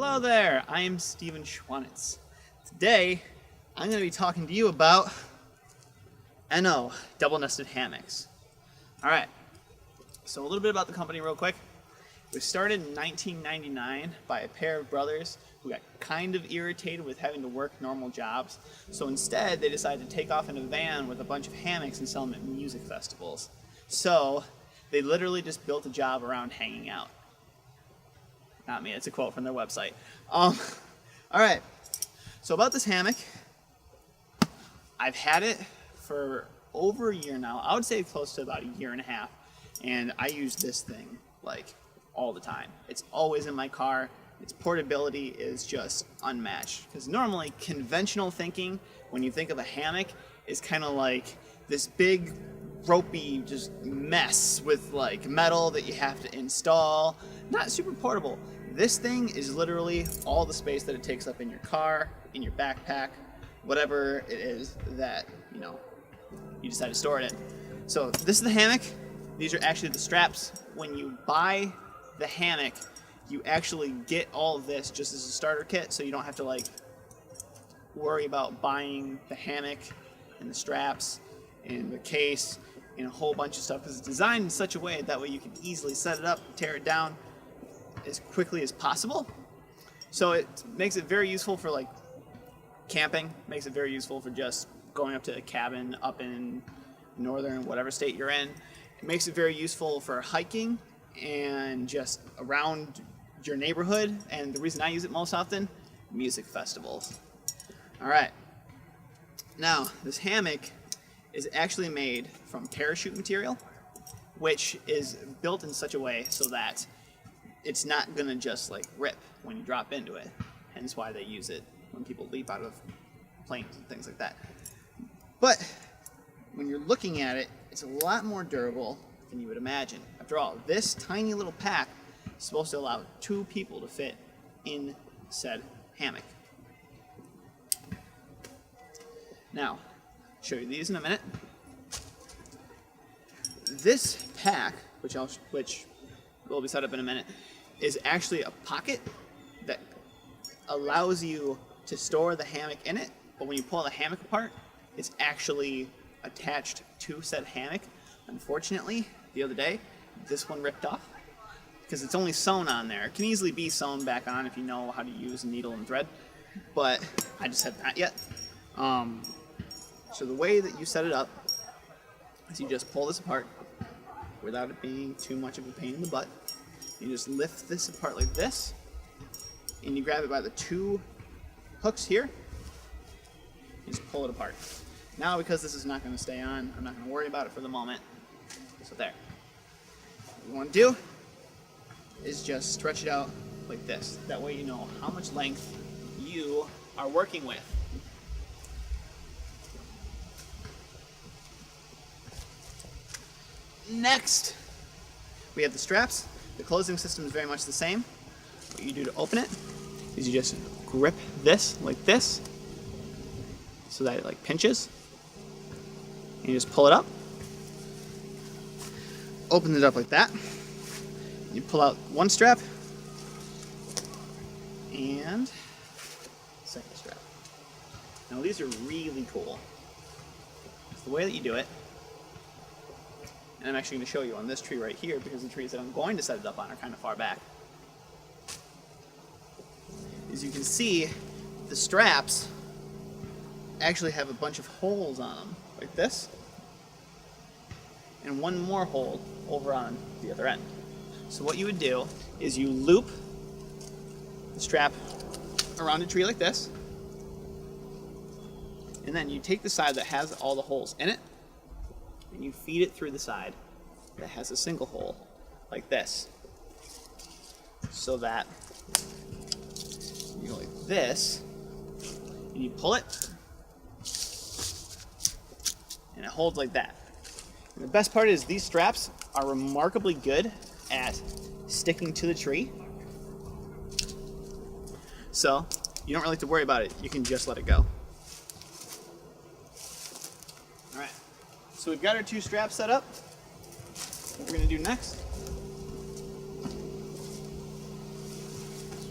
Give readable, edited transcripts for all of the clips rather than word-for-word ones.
Hello there, I'm Steven Schwanitz. Today, I'm going to be talking to you about Eno double-nested hammocks. Alright, so a little bit about the company real quick. It was started in 1999 by a pair of brothers who got kind of irritated with having to work normal jobs. So instead, they decided to take off in a van with a bunch of hammocks and sell them at music festivals. So they literally just built a job around hanging out. Not me, it's a quote from their website. Alright, so about this hammock, I've had it for over a year now. I would say close to about a year and a half. And I use this thing like all the time. It's always in my car. Its portability is just unmatched. Because normally conventional thinking, when you think of a hammock, is kind of like this big ropey just mess with like metal that you have to install. Not super portable. This thing is literally all the space that it takes up in your car, in your backpack, whatever it is that, you decide to store it in. So this is the hammock. These are actually the straps. When you buy the hammock, you actually get all of this just as a starter kit, so you don't have to like worry about buying the hammock and the straps and the case and a whole bunch of stuff, because it's designed in such a way that way you can easily set it up, tear it down as quickly as possible. So it makes it very useful for like camping, makes it very useful for just going up to a cabin up in northern whatever state you're in. It makes it very useful for hiking and just around your neighborhood. And the reason I use it most often, music festivals. All right. Now, this hammock is actually made from parachute material, which is built in such a way so that it's not gonna just like rip when you drop into it. Hence why they use it when people leap out of planes and things like that. But when you're looking at it, it's a lot more durable than you would imagine. After all, this tiny little pack is supposed to allow 2 people to fit in said hammock. Now, I'll show you these in a minute. This pack, which will be set up in a minute, is actually a pocket that allows you to store the hammock in it, but when you pull the hammock apart, it's actually attached to said hammock. Unfortunately, the other day, this one ripped off because it's only sewn on there. It can easily be sewn back on if you know how to use a needle and thread, but I just haven't yet. So the way that you set it up is you just pull this apart without it being too much of a pain in the butt. You just lift this apart like this, and you grab it by the 2 hooks here. You just pull it apart. Now, because this is not going to stay on, I'm not going to worry about it for the moment. So there. What you want to do is just stretch it out like this. That way you know how much length you are working with. Next, we have the straps. The closing system is very much the same. What you do to open it is you just grip this like this so that it like pinches. And you just pull it up. Open it up like that. You pull out one strap and second strap. Now these are really cool. It's the way that you do it. And I'm actually going to show you on this tree right here, because the trees that I'm going to set it up on are kind of far back. As you can see, the straps actually have a bunch of holes on them, like this, and one more hole over on the other end. So what you would do is you loop the strap around a tree like this, and then you take the side that has all the holes in it, and you feed it through the side that has a single hole, like this. So that you go like this, and you pull it, and it holds like that. And the best part is these straps are remarkably good at sticking to the tree. So you don't really have to worry about it. You can just let it go. All right. So we've got our 2 straps set up. What we're going to do next,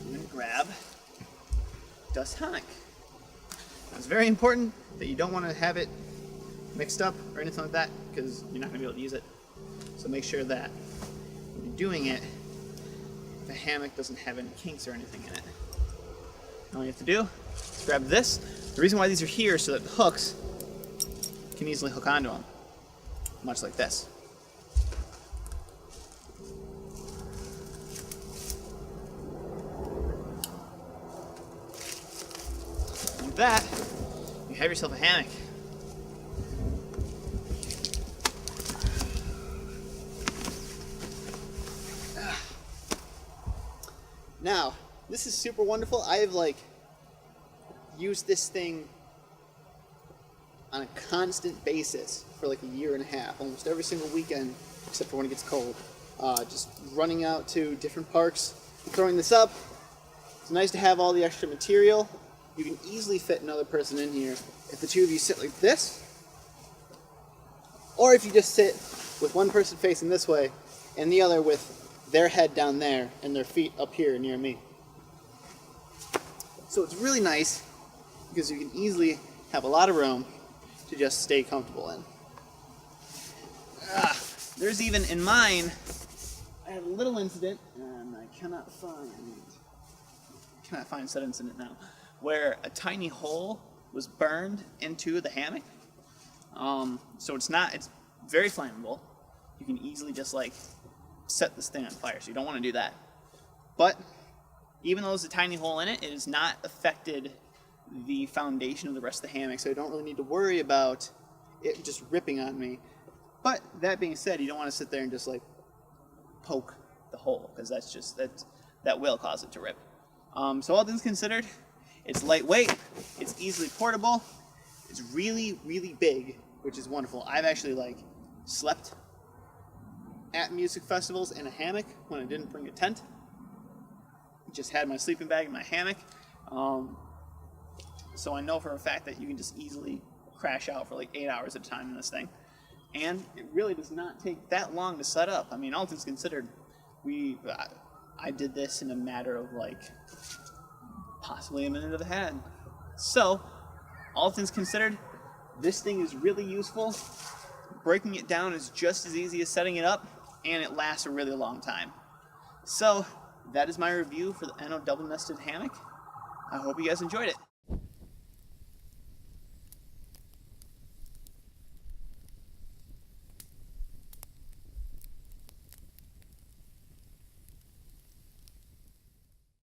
we're going to grab dust hammock. Now, it's very important that you don't want to have it mixed up or anything like that, because you're not going to be able to use it. So make sure that when you're doing it, the hammock doesn't have any kinks or anything in it. All you have to do is grab this. The reason why these are here is so that the hooks can easily hook onto them, much like this. Like that, you have yourself a hammock. Now, this is super wonderful. I have used this thing on a constant basis for like a year and a half, almost every single weekend, except for when it gets cold. Just running out to different parks, throwing this up. It's nice to have all the extra material. You can easily fit another person in here if the two of you sit like this, or if you just sit with one person facing this way and the other with their head down there and their feet up here near me. So it's really nice because you can easily have a lot of room to just stay comfortable in. There's even in mine, I had a little incident, and I cannot find said incident now, where a tiny hole was burned into the hammock. So it's very flammable. You can easily just set this thing on fire, so you don't want to do that. But even though there's a tiny hole in it, it has not affected the foundation of the rest of the hammock, so I don't really need to worry about it just ripping on me. But that being said, you don't want to sit there and just poke the hole, because that will cause it to rip. So all things considered, it's lightweight, it's easily portable, it's really, really big, which is wonderful. I've actually slept at music festivals in a hammock when I didn't bring a tent. Just had my sleeping bag in my hammock. So I know for a fact that you can just easily crash out for 8 hours at a time in this thing. And it really does not take that long to set up. I mean, all things considered, I did this in a matter of possibly a minute of a head. So, all things considered, this thing is really useful. Breaking it down is just as easy as setting it up, and it lasts a really long time. So, that is my review for the Eno double-nested hammock. I hope you guys enjoyed it.